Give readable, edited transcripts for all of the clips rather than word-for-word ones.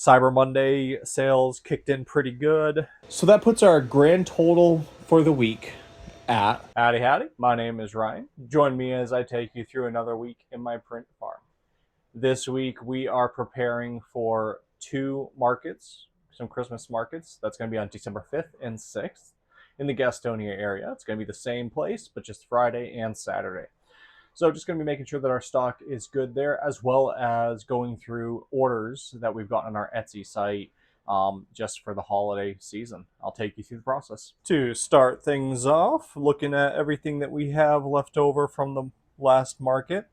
Cyber Monday sales kicked in pretty good. So that puts our grand total for the week at... Howdy, howdy. My name is Ryan. Join me as I take you through another week in my print farm. This week we are preparing for two markets, some Christmas markets. That's going to be on December 5th and 6th in the Gastonia area. It's going to be the same place, but just Friday and Saturday. So just going to be making sure that our stock is good there, as well as going through orders that we've got on our Etsy site just for the holiday season. I'll take you through the process. To start things off, looking at everything that we have left over from the last market,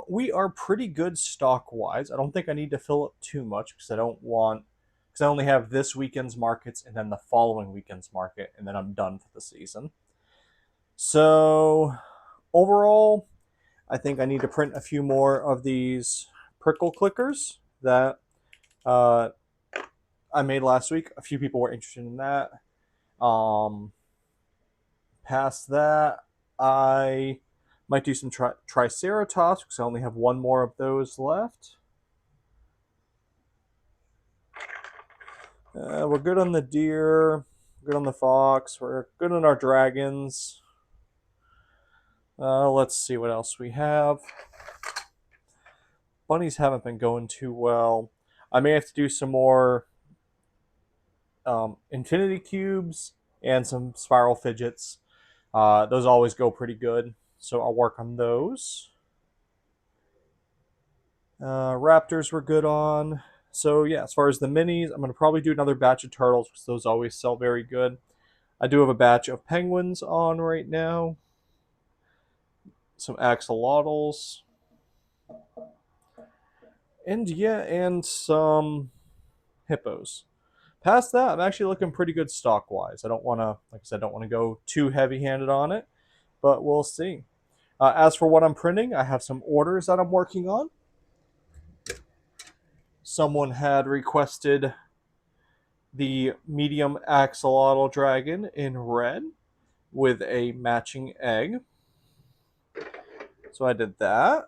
we are pretty good stock-wise. I don't think I need to fill up too much because I only have this weekend's markets and then the following weekend's market, and then I'm done for the season. So overall, I think I need to print a few more of these prickle clickers that I made last week. A few people were interested in that. Past that, I might do some Triceratops because I only have one more of those left. We're good on the deer, good on the fox, we're good on our dragons. Let's see what else we have. Bunnies haven't been going too well. I may have to do some more infinity cubes and some spiral fidgets. Those always go pretty good, so I'll work on those. Raptors we're good on. So yeah, as far as the minis, I'm going to probably do another batch of turtles because those always sell very good. I do have a batch of penguins on right now. Some axolotls. And some hippos. Past that, I'm actually looking pretty good stock-wise. I don't want to, like I said, don't want to go too heavy-handed on it, but we'll see. As for what I'm printing, I have some orders that I'm working on. Someone had requested the medium axolotl dragon in red with a matching egg. So I did that.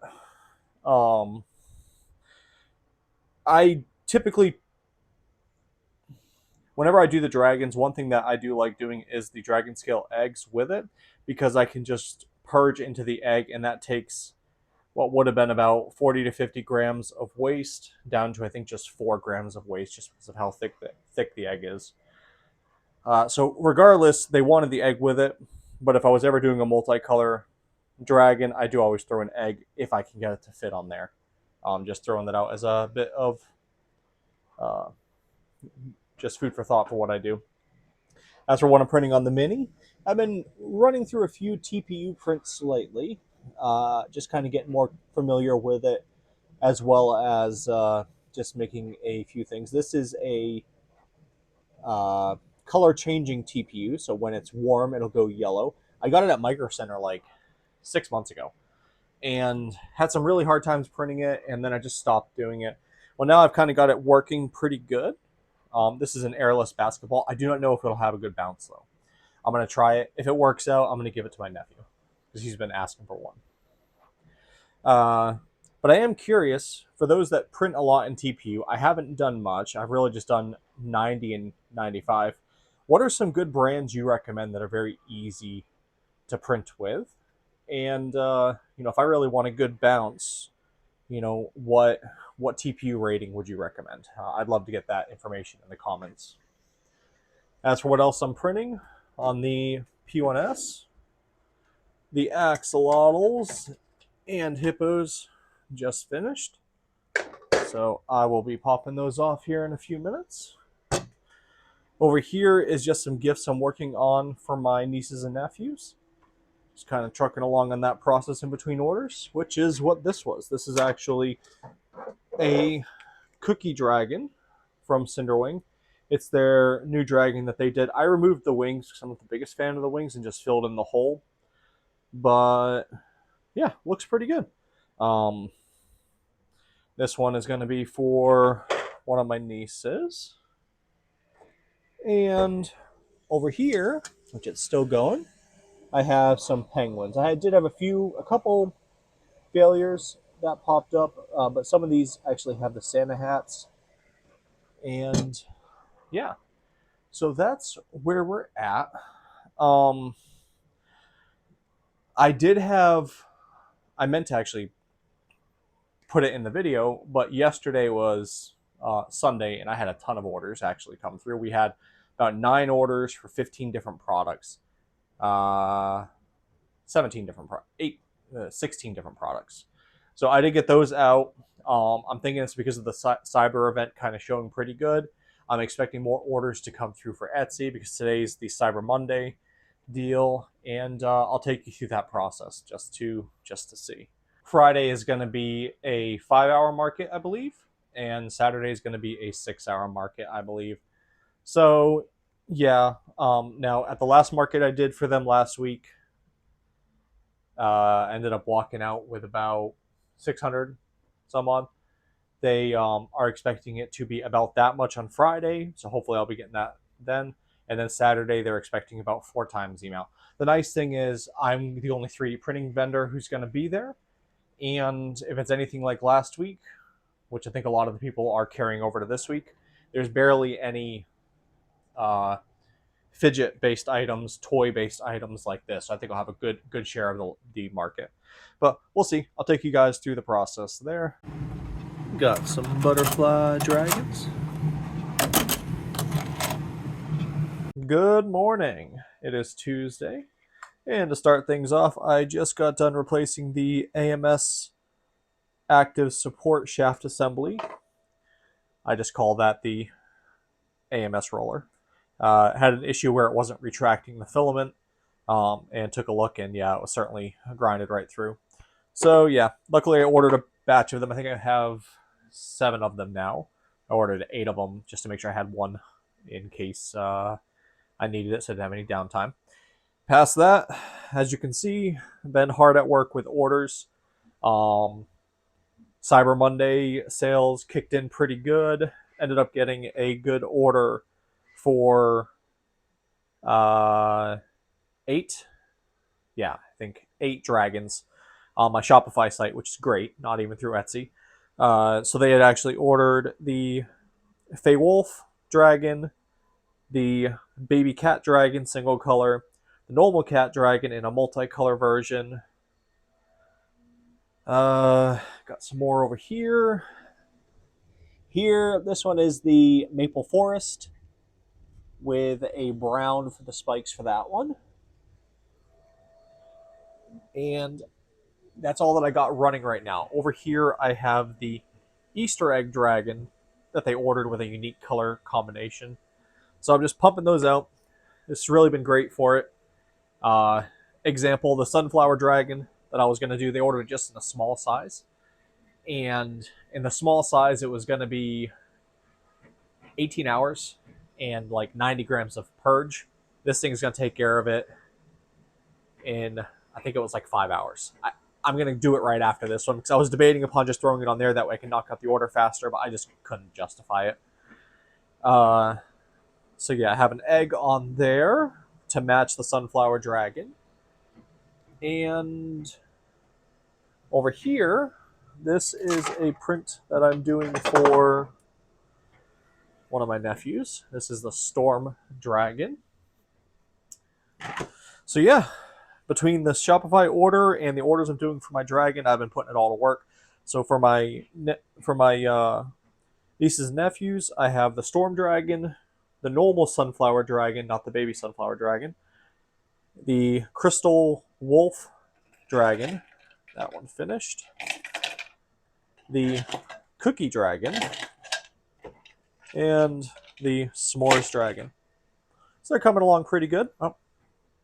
I typically, whenever I do the dragons, one thing that I do like doing is the dragon scale eggs with it, because I can just purge into the egg, and that takes what would have been about 40 to 50 grams of waste down to, I think, just 4 grams of waste, just because of how thick the egg is. So regardless, they wanted the egg with it, but if I was ever doing a multicolor dragon, I do always throw an egg if I can get it to fit on there. Just throwing that out as a bit of just food for thought for what I do. As for what I'm printing on the Mini, I've been running through a few TPU prints lately, just kind of getting more familiar with it, as well as just making a few things. This is a color changing TPU, so when it's warm, it'll go yellow. I got it at Micro Center like 6 months ago and had some really hard times printing it, and then I just stopped doing it. Well, now I've kind of got it working pretty good. This is an airless basketball. I do not know if it'll have a good bounce, though. I'm going to try it. If it works out, I'm going to give it to my nephew because he's been asking for one. But I am curious, for those that print a lot in TPU, I haven't done much. I've really just done 90 and 95. What are some good brands you recommend that are very easy to print with? And, if I really want a good bounce, what TPU rating would you recommend? I'd love to get that information in the comments. As for what else I'm printing on the P1S, the axolotls and hippos just finished. So I will be popping those off here in a few minutes. Over here is just some gifts I'm working on for my nieces and nephews. Just kind of trucking along on that process in between orders, which is what this was. This is actually a cookie dragon from Cinderwing. It's their new dragon that they did. I removed the wings because I'm not the biggest fan of the wings and just filled in the hole. But yeah, looks pretty good. This one is going to be for one of my nieces. And over here, which it's still going, I have some penguins. I did have a couple failures that popped up, but some of these actually have the Santa hats And yeah, so that's where we're at. Um, I did have, I meant to actually put it in the video, but yesterday was Sunday, and I had a ton of orders actually come through. We had about 9 orders for 15 different products, 17 different 16 different products. So I did get those out. I'm thinking it's because of the cyber event kind of showing pretty good. I'm expecting more orders to come through for Etsy because today's the Cyber Monday deal, and I'll take you through that process just to see. Friday is going to be a 5-hour market, I believe, and Saturday is going to be a 6-hour market, I believe. So, yeah. Now, at the last market I did for them last week, ended up walking out with about 600 some odd. They are expecting it to be about that much on Friday, so hopefully I'll be getting that then. And then Saturday, they're expecting about 4 times the amount. The nice thing is I'm the only 3D printing vendor who's going to be there. And if it's anything like last week, which I think a lot of the people are carrying over to this week, there's barely any fidget-based items, toy-based items like this. So I think I'll have a good share of the market. But we'll see. I'll take you guys through the process there. Got some butterfly dragons. Good morning. It is Tuesday. And to start things off, I just got done replacing the AMS active support shaft assembly. I just call that the AMS roller. Had an issue where it wasn't retracting the filament, and took a look, and yeah, it was certainly grinded right through. So yeah, luckily I ordered a batch of them. I think I have 7 of them now. I ordered 8 of them just to make sure I had one in case I needed it so I didn't have any downtime. Past that, as you can see, been hard at work with orders. Cyber Monday sales kicked in pretty good. Ended up getting a good order for 8. Yeah, I think 8 dragons on my Shopify site, which is great, not even through Etsy. So they had actually ordered the Fey Wolf dragon, the baby cat dragon single color, the normal cat dragon in a multicolor version. Got some more over here. Here, this one is the Maple Forest with a brown for the spikes for that one. And that's all that I got running right now. Over here, I have the Easter egg dragon that they ordered with a unique color combination. So I'm just pumping those out. It's really been great for it. Example, the sunflower dragon that I was going to do, they ordered it just in a small size. And in the small size, it was going to be 18 hours and like 90 grams of purge. This thing is going to take care of it in, I think it was like 5 hours. I'm going to do it right after this one because I was debating upon just throwing it on there. That way I can knock out the order faster, but I just couldn't justify it. So yeah, I have an egg on there to match the sunflower dragon. And over here, this is a print that I'm doing for one of my nephews. This is the Storm Dragon. So yeah, between the Shopify order and the orders I'm doing for my dragon, I've been putting it all to work. So for my nieces and nephews, I have the Storm Dragon, the normal Sunflower Dragon, not the baby Sunflower Dragon, the Crystal Wolf Dragon, that one finished, the Cookie Dragon, and the S'mores Dragon. So they're coming along pretty good. Oh,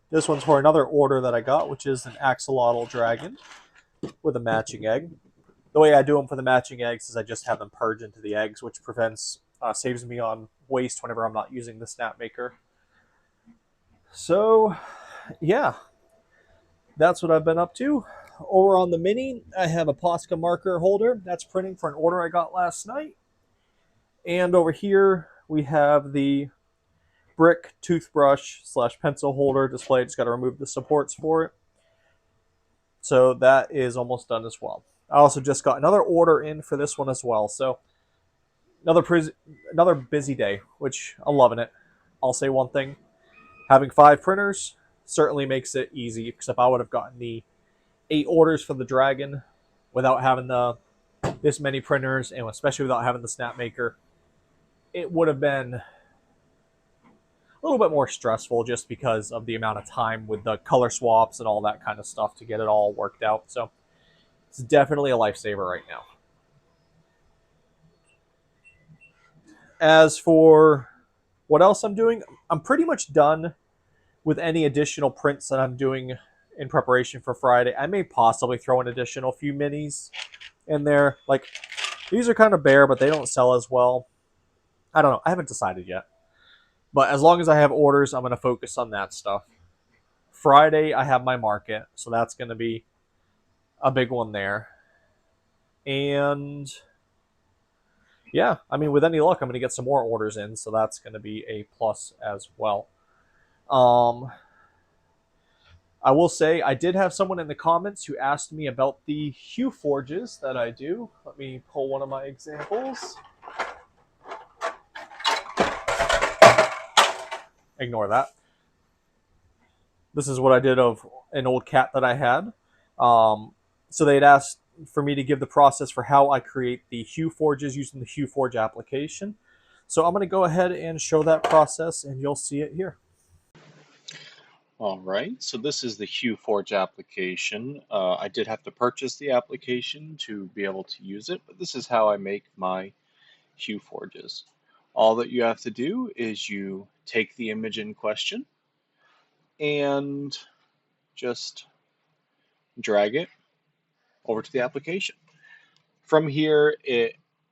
this one's for another order that I got, which is an Axolotl Dragon with a matching egg. The way I do them for the matching eggs is I just have them purge into the eggs, which saves me on waste whenever I'm not using the Snapmaker. So, yeah, that's what I've been up to. Over on the Mini, I have a Posca marker holder. That's printing for an order I got last night. And over here, we have the brick toothbrush / pencil holder display. Just got to remove the supports for it. So that is almost done as well. I also just got another order in for this one as well. So another busy day, which I'm loving it. I'll say one thing: having 5 printers certainly makes it easy. Because if I would have gotten the 8 orders for the Dragon without having the this many printers, and especially without having the Snapmaker, it would have been a little bit more stressful just because of the amount of time with the color swaps and all that kind of stuff to get it all worked out. So it's definitely a lifesaver right now. As for what else I'm doing, I'm pretty much done with any additional prints that I'm doing in preparation for Friday. I may possibly throw an additional few minis in there. Like, these are kind of bare, but they don't sell as well. I don't know. I haven't decided yet. But as long as I have orders, I'm going to focus on that stuff. Friday, I have my market, so that's going to be a big one there. And yeah, I mean, with any luck, I'm going to get some more orders in, so that's going to be a plus as well. Um, I will say I did have someone in the comments who asked me about the HueForges that I do. Let me pull one of my examples. Ignore that. This is what I did of an old cat that I had. So they'd asked for me to give the process for how I create the HueForges using the HueForge application. So I'm going to go ahead and show that process, and you'll see it here. All right, so this is the HueForge application. I did have to purchase the application to be able to use it, but this is how I make my HueForges. All that you have to do is you take the image in question and just drag it over to the application. From here,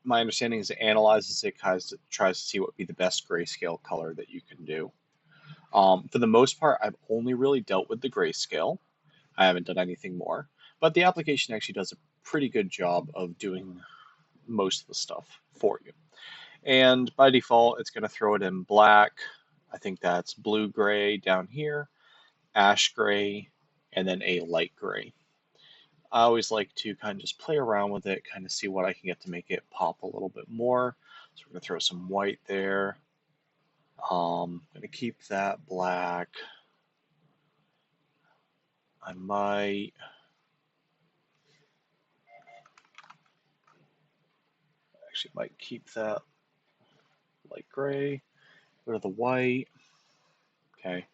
my understanding is it analyzes it, tries to see what would be the best grayscale color that you can do. For the most part, I've only really dealt with the grayscale. I haven't done anything more, but the application actually does a pretty good job of doing most of the stuff for you. And by default, it's going to throw it in black. I think that's blue-gray down here, ash gray, and then a light gray. I always like to kind of just play around with it, kind of see what I can get to make it pop a little bit more. So we're going to throw some white there. I'm going to keep that black. I might actually might keep that light gray. Go to the white. Okay.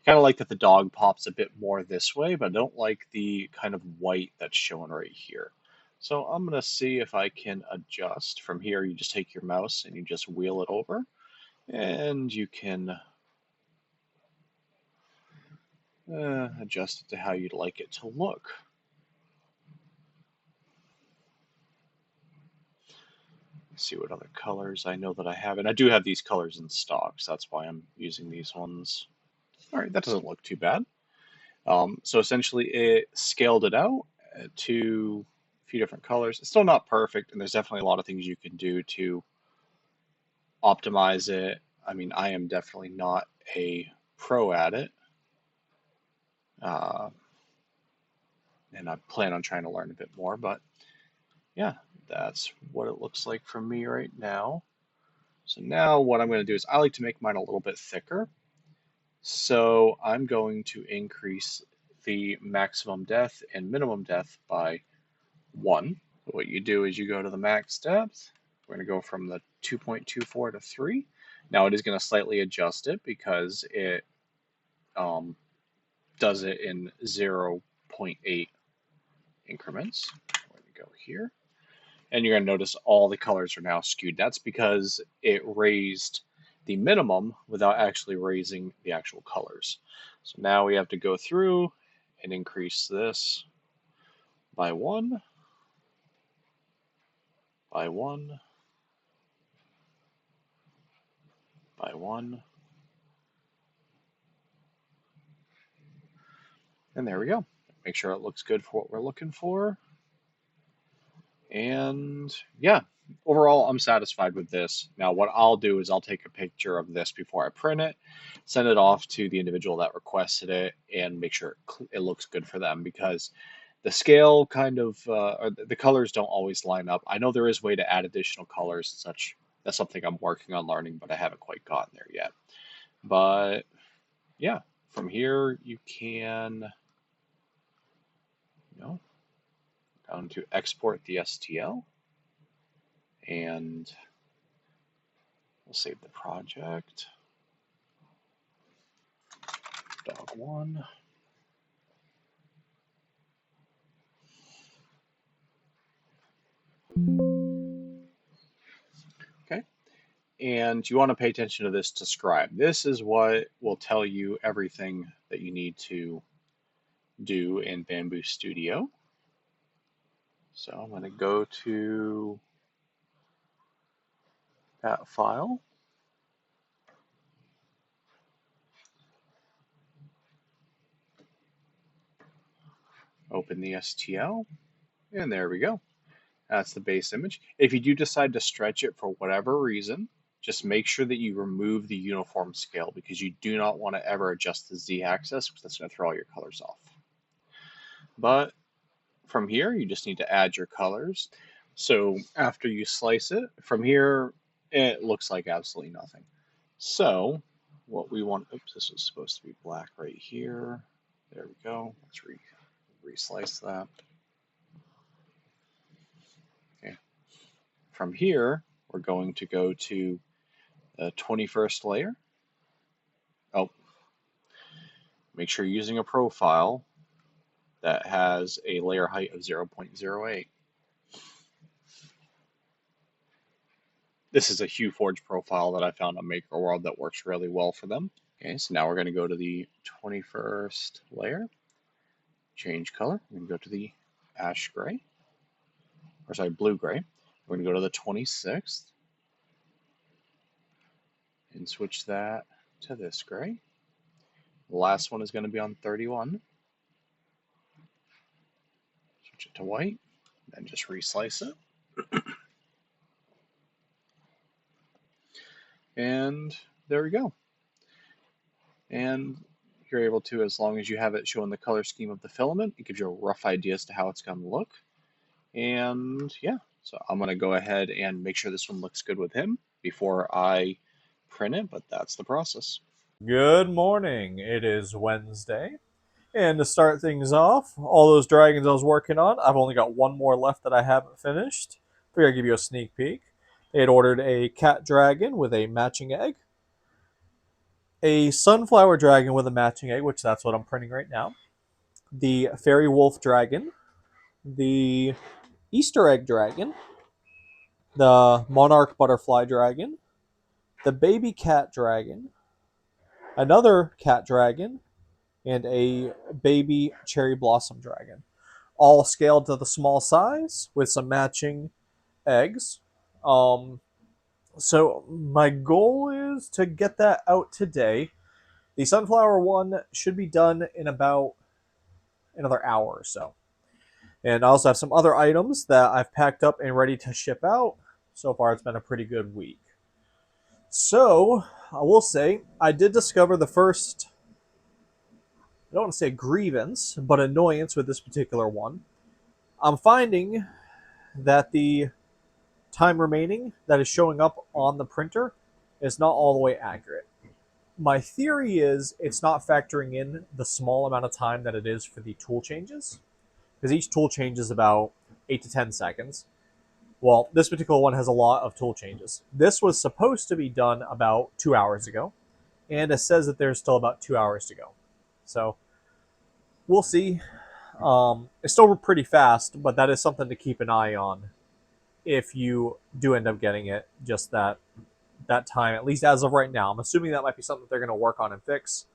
Kind of like that the dog pops a bit more this way, but I don't like the kind of white that's shown right here. So I'm going to see if I can adjust. From here, you just take your mouse and you just wheel it over, and you can adjust it to how you'd like it to look. Let's see what other colors I know that I have. And I do have these colors in stock, so that's why I'm using these ones. All right, that doesn't look too bad. So essentially it scaled it out to a few different colors. It's still not perfect, and there's definitely a lot of things you can do to optimize it. I mean, I am definitely not a pro at it. And I plan on trying to learn a bit more, but yeah, that's what it looks like for me right now. So now what I'm going to do is I like to make mine a little bit thicker. So I'm going to increase the maximum depth and minimum depth by 1. What you do is you go to the max depth. We're going to go from the 2.24 to 3. Now it is going to slightly adjust it because it does it in 0.8 increments. We're going to go here. And you're going to notice all the colors are now skewed. That's because it raised the minimum without actually raising the actual colors. So now we have to go through and increase this by 1, by 1, by 1. And there we go. Make sure it looks good for what we're looking for. And yeah, overall, I'm satisfied with this. Now, what I'll do is I'll take a picture of this before I print it, send it off to the individual that requested it, and make sure it looks good for them, because The scale kind of, or the colors don't always line up. I know there is a way to add additional colors and such. That's something I'm working on learning, but I haven't quite gotten there yet. But yeah, from here you can, down to export the STL, and we'll save the project. Dog one. Okay. And you want to pay attention to this describe. This is what will tell you everything that you need to do in Bamboo Studio. So I'm going to go to that file. Open the STL, and there we go. That's the base image. If you do decide to stretch it for whatever reason, just make sure that you remove the uniform scale because you do not want to ever adjust the z-axis because that's going to throw all your colors off. But from here, you just need to add your colors. So after you slice it, from here, it looks like absolutely nothing. So what we want, oops, this was supposed to be black right here. There we go. Let's re-slice that. Okay. From here, we're going to go to the 21st layer. Oh, make sure you're using a profile that has a layer height of 0.08. This is a HueForge profile that I found on MakerWorld that works really well for them. Okay, so now we're going to go to the 21st layer, change color. We're going to go to the ash gray, or sorry, blue gray. We're going to go to the 26th and switch that to this gray. The last one is going to be on 31. Switch it to white, then just reslice it. And there we go. And you're able to, as long as you have it showing the color scheme of the filament, it gives you a rough idea as to how it's going to look. And yeah, so I'm going to go ahead and make sure this one looks good with him before I print it, but that's the process. Good morning. It is Wednesday. And to start things off, all those dragons I was working on, I've only got one more left that I haven't finished. Figure I'd give you a sneak peek. They had ordered a cat dragon with a matching egg, a sunflower dragon with a matching egg, which that's what I'm printing right now, the fairy wolf dragon, the Easter egg dragon, the monarch butterfly dragon, the baby cat dragon, another cat dragon, and a baby cherry blossom dragon. All scaled to the small size with some matching eggs. So my goal is to get that out today. The sunflower one should be done in about another hour or so. And I also have some other items that I've packed up and ready to ship out. So far, it's been a pretty good week. So, I will say, I did discover the first, I don't want to say grievance, but annoyance with this particular one. I'm finding that the time remaining that is showing up on the printer is not all the way accurate. My theory is it's not factoring in the small amount of time that it is for the tool changes, because each tool change is about 8 to 10 seconds. Well, this particular one has a lot of tool changes. This was supposed to be done about 2 hours ago, and it says that there's still about 2 hours to go. So we'll see. It's still pretty fast, but that is something to keep an eye on if you do end up getting it just that time, at least as of right now. I'm assuming that might be something they're going to work on and fix,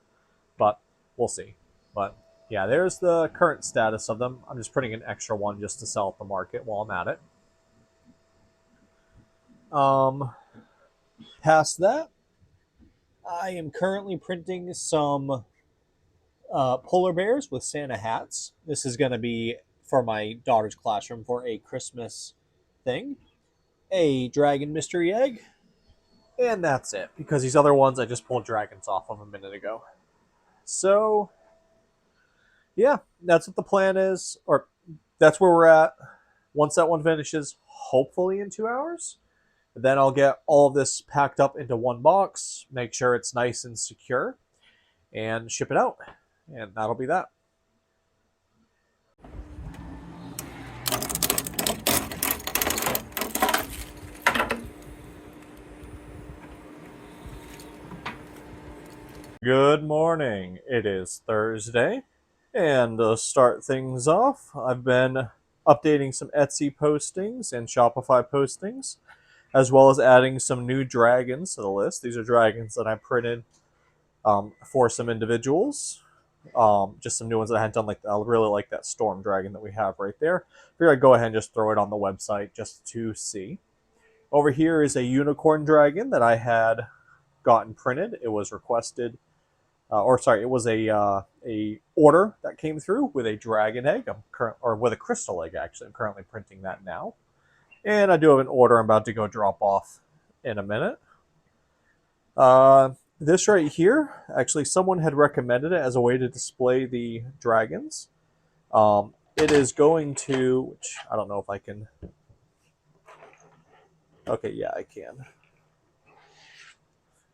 but we'll see. But yeah, there's the current status of them. I'm just printing an extra one just to sell at the market while I'm at it. Past that, I am currently printing some polar bears with Santa hats. This is going to be for my daughter's classroom for a Christmas thing. A dragon mystery egg, and that's it, because these other ones I just pulled dragons off of a minute ago. So, yeah, that's what the plan is. Or that's where we're at. Once that one finishes, hopefully in 2 hours, then I'll get all of this packed up into one box, make sure it's nice and secure, and ship it out. And that'll be that. Good morning. It is Thursday. And to start things off, I've been updating some Etsy postings and Shopify postings, as well as adding some new dragons to the list. These are dragons that I printed for some individuals. Just some new ones that I hadn't done. Like I really like that storm dragon that we have right there. Figured I'd go ahead and just throw it on the website just to see. Over here is a unicorn dragon that I had gotten printed. It was requested, it was a order that came through with a dragon egg. Or with a crystal egg actually. I'm currently printing that now, and I do have an order I'm about to go drop off in a minute. This right here, actually, someone had recommended it as a way to display the dragons. It is going to, which I don't know if I can. Okay, yeah, I can.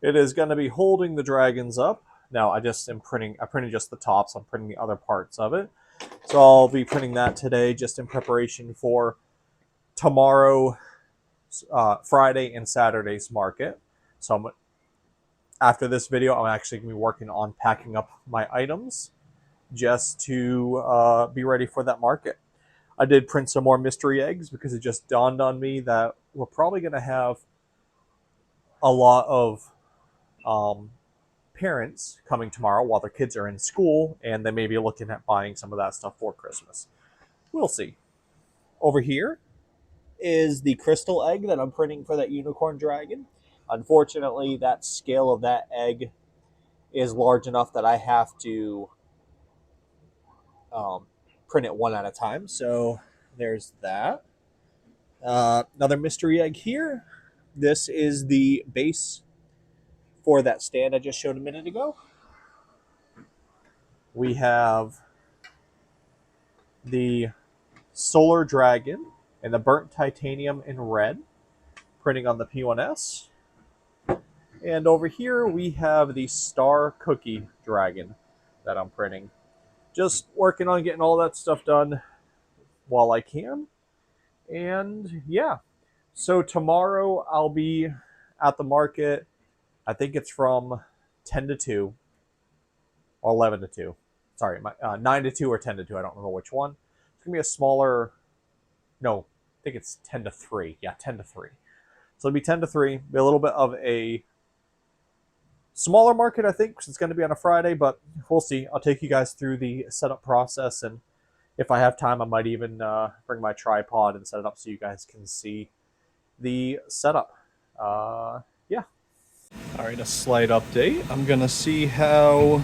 It is going to be holding the dragons up. Now, I printed just the tops. I'm printing the other parts of it. So I'll be printing that today just in preparation for tomorrow, Friday, and Saturday's market. So after this video, I'm actually going to be working on packing up my items just to be ready for that market. I did print some more mystery eggs because it just dawned on me that we're probably going to have a lot of parents coming tomorrow while their kids are in school, and they may be looking at buying some of that stuff for Christmas. We'll see. Over here is the crystal egg that I'm printing for that unicorn dragon. Unfortunately, that scale of that egg is large enough that I have to print it one at a time. So there's that. Another mystery egg here. This is the base for that stand I just showed a minute ago. We have the solar dragon and the burnt titanium in red, printing on the P1S. And over here we have the star cookie dragon that I'm printing. Just working on getting all that stuff done while I can. And yeah, so tomorrow I'll be at the market. I think it's from 10 to 2 or 11 to 2. Sorry, 9 to 2 or 10 to 2. I don't remember which one. It's going to be a smaller. No, I think it's 10 to 3. Yeah, 10 to 3. So it'll be 10 to 3. Be a little bit of a smaller market, I think, because it's going to be on a Friday, but we'll see. I'll take you guys through the setup process, and if I have time, I might even bring my tripod and set it up so you guys can see the setup. Yeah. All right, a slight update. I'm going to see how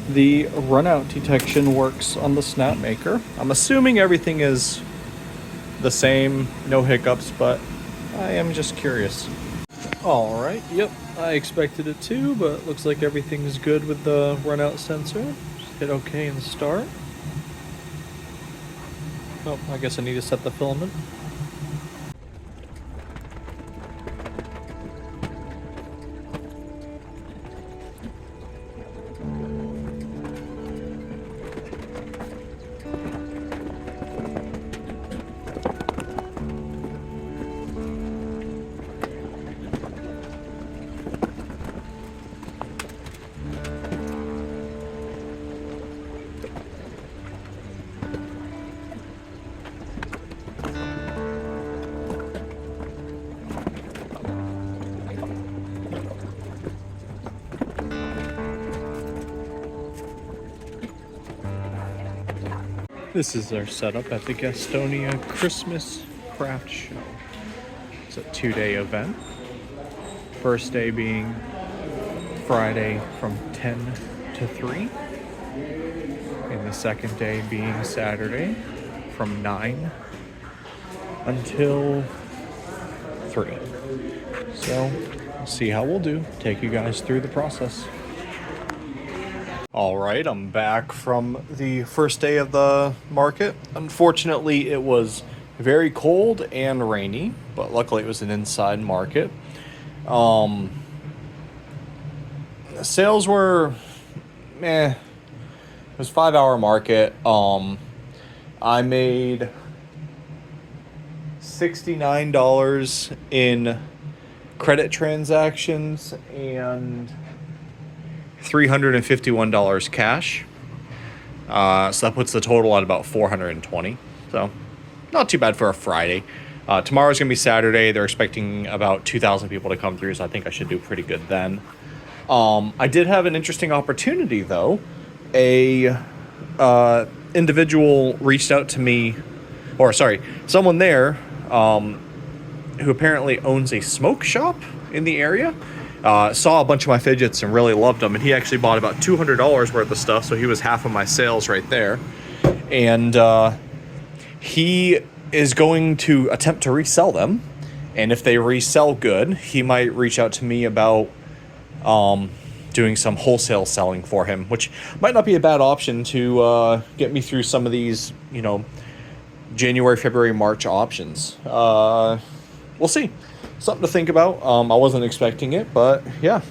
the runout detection works on the Snapmaker. I'm assuming everything is the same, no hiccups, but I am just curious. All right, yep, I expected it to, but looks like everything's good with the runout sensor. Just hit OK and start. Oh, I guess I need to set the filament. This is our setup at the Gastonia Christmas Craft Show. It's a 2-day event. First day being Friday from 10 to 3. And the second day being Saturday from 9 until 3. So, we'll see how we'll do. Take you guys through the process. All right, I'm back from the first day of the market. Unfortunately, it was very cold and rainy, but luckily it was an inside market. Sales were meh. It was 5 hour market. I made $69 in credit transactions and $351 cash. So that puts the total at about 420. So not too bad for a Friday. Tomorrow's gonna be Saturday. They're expecting about 2,000 people to come through, so I think I should do pretty good then. I did have an interesting opportunity though. A individual reached out to me, or sorry, someone there who apparently owns a smoke shop in the area. Saw a bunch of my fidgets and really loved them, and he actually bought about $200 worth of stuff, so he was half of my sales right there. And he is going to attempt to resell them, and if they resell good, he might reach out to me about doing some wholesale selling for him, which might not be a bad option to get me through some of these, January, February, March options. We'll see. Something to think about. I wasn't expecting it, but yeah.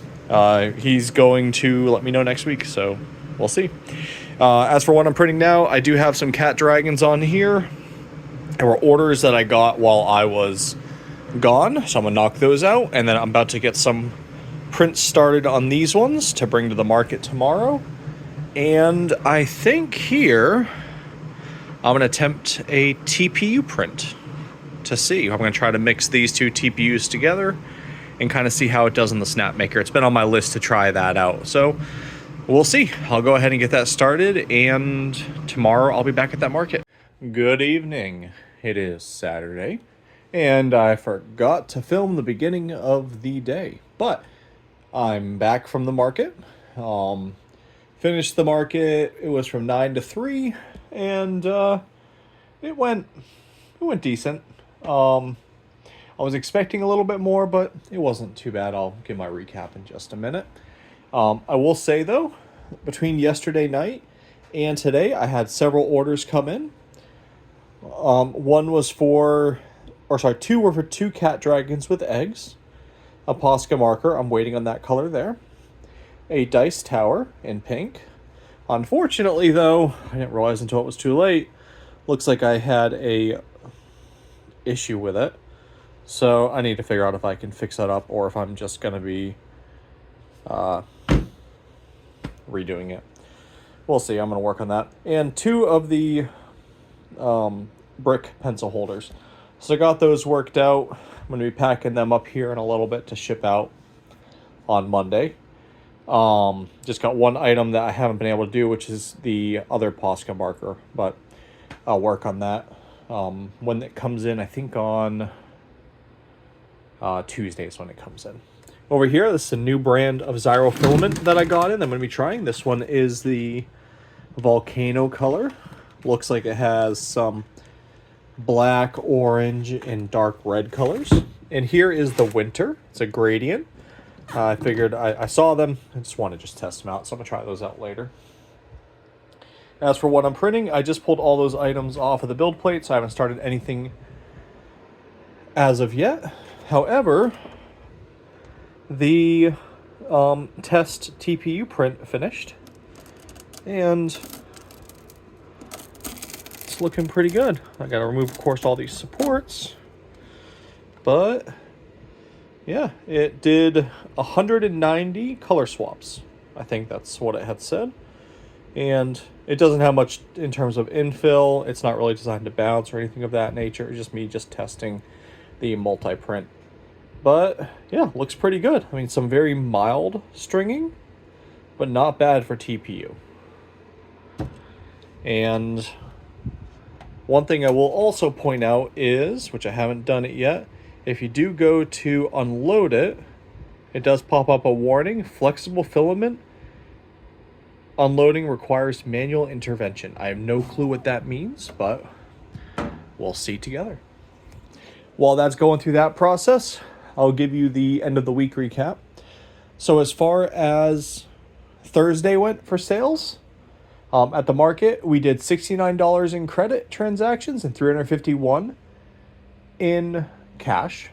He's going to let me know next week, so we'll see. As for what I'm printing now, I do have some cat dragons on here. There were orders that I got while I was gone, so I'm going to knock those out, and then I'm about to get some prints started on these ones to bring to the market tomorrow. And I think here I'm going to attempt a TPU print to see. I'm going to try to mix these two TPUs together and kind of see how it does in the Snapmaker. It's been on my list to try that out, so we'll see. I'll go ahead and get that started, and tomorrow I'll be back at that market. Good evening. It is Saturday, and I forgot to film the beginning of the day, but I'm back from the market. Finished the market. It was from 9 to 3, and it went decent. I was expecting a little bit more, but it wasn't too bad. I'll give my recap in just a minute. I will say though, between yesterday night and today, I had several orders come in. One was two were for two cat dragons with eggs, a Posca marker. I'm waiting on that color there. A dice tower in pink. Unfortunately, though, I didn't realize until it was too late. Looks like I had a issue with it. So I need to figure out if I can fix that up or if I'm just going to be redoing it. We'll see. I'm going to work on that. And two of the brick pencil holders. So I got those worked out. I'm going to be packing them up here in a little bit to ship out on Monday. Just got one item that I haven't been able to do, which is the other Posca marker, but I'll work on that when it comes in. I think on Tuesdays when it comes in. Over here, this is a new brand of Zyro filament that I got in. I'm going to be trying. This one is the volcano color. Looks like it has some black, orange, and dark red colors. And here is the winter. It's a gradient. I figured I saw them. I just want to test them out, so I'm going to try those out later. As for what I'm printing, I just pulled all those items off of the build plate, so I haven't started anything as of yet. However, the test TPU print finished, and it's looking pretty good. I got to remove, of course, all these supports, but yeah, it did 190 color swaps. I think that's what it had said. And it doesn't have much in terms of infill. It's not really designed to bounce or anything of that nature. It's just me testing the multi-print. But yeah, looks pretty good. I mean, some very mild stringing, but not bad for TPU. And one thing I will also point out is, which I haven't done it yet, if you do go to unload it, it does pop up a warning: flexible filament unloading requires manual intervention. I have no clue what that means, but we'll see together. While that's going through that process, I'll give you the end of the week recap. So as far as Thursday went for sales. At the market, we did $69 in credit transactions and 351 in cash.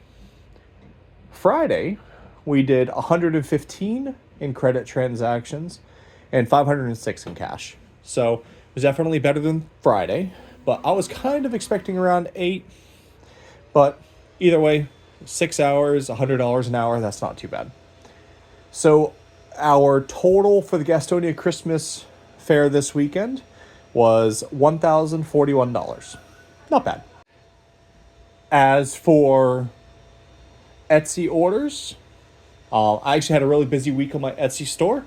Friday, we did 115 in credit transactions and 506 in cash. So it was definitely better than Friday, but I was kind of expecting around 8. But either way, 6 hours, $100 an hour, that's not too bad. So our total for the Gastonia Christmas fair this weekend was $1,041. Not bad. As for Etsy orders, I actually had a really busy week on my Etsy store.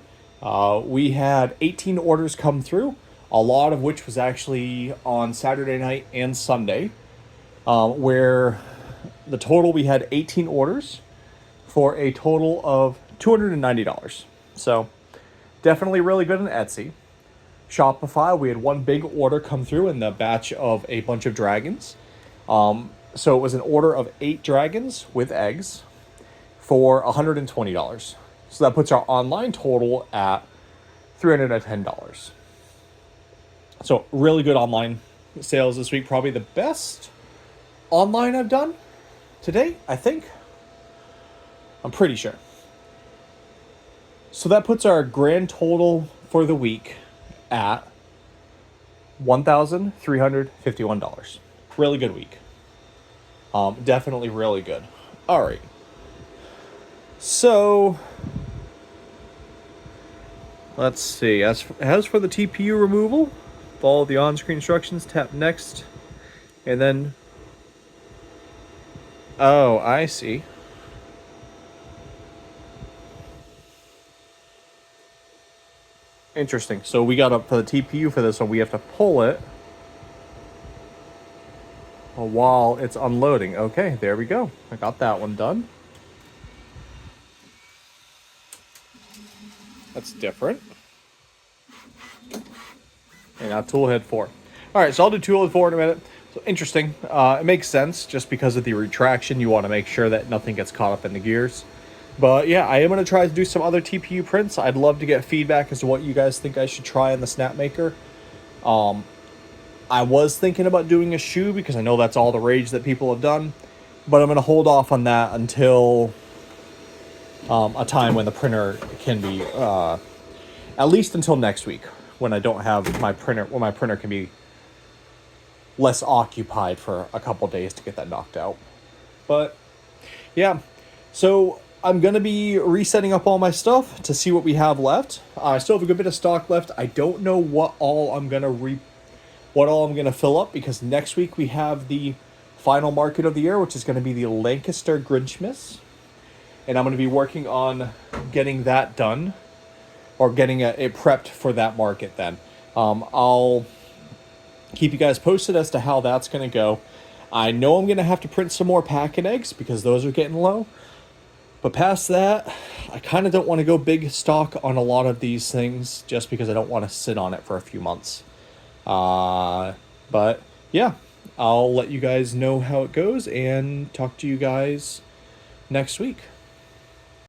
We had 18 orders come through, a lot of which was actually on Saturday night and Sunday, where the total we had 18 orders for a total of $290. So definitely really good on Etsy. Shopify, we had one big order come through in the batch of a bunch of dragons. So it was an order of 8 dragons with eggs for $120. So that puts our online total at $310. So really good online sales this week. Probably the best online I've done today, I think. I'm pretty sure. So that puts our grand total for the week at $1,351. Really good week. Definitely really good. All right. So let's see. As for the TPU removal, follow the on-screen instructions. Tap next, and then. Oh, I see. Interesting. So we got up for the TPU for this one. We have to pull it while it's unloading. Okay, there we go. I got that one done. That's different. And now toolhead 4. All right, so I'll do toolhead 4 in a minute. So interesting. It makes sense just because of the retraction. You want to make sure that nothing gets caught up in the gears. But yeah, I am going to try to do some other TPU prints. I'd love to get feedback as to what you guys think I should try in the Snapmaker. I was thinking about doing a shoe because I know that's all the rage that people have done. But I'm going to hold off on that until a time when the printer can be, at least until next week, when I don't have my printer, when my printer can be less occupied for a couple days to get that knocked out. But yeah, so I'm going to be resetting up all my stuff to see what we have left. I still have a good bit of stock left. I don't know what all I'm going to fill up, because next week we have the final market of the year, which is going to be the Lancaster Grinchmas. And I'm going to be working on getting that done, or getting it prepped for that market then. I'll keep you guys posted as to how that's going to go. I know I'm going to have to print some more packet eggs because those are getting low. But past that, I kind of don't want to go big stock on a lot of these things just because I don't want to sit on it for a few months. But yeah, I'll let you guys know how it goes and talk to you guys next week.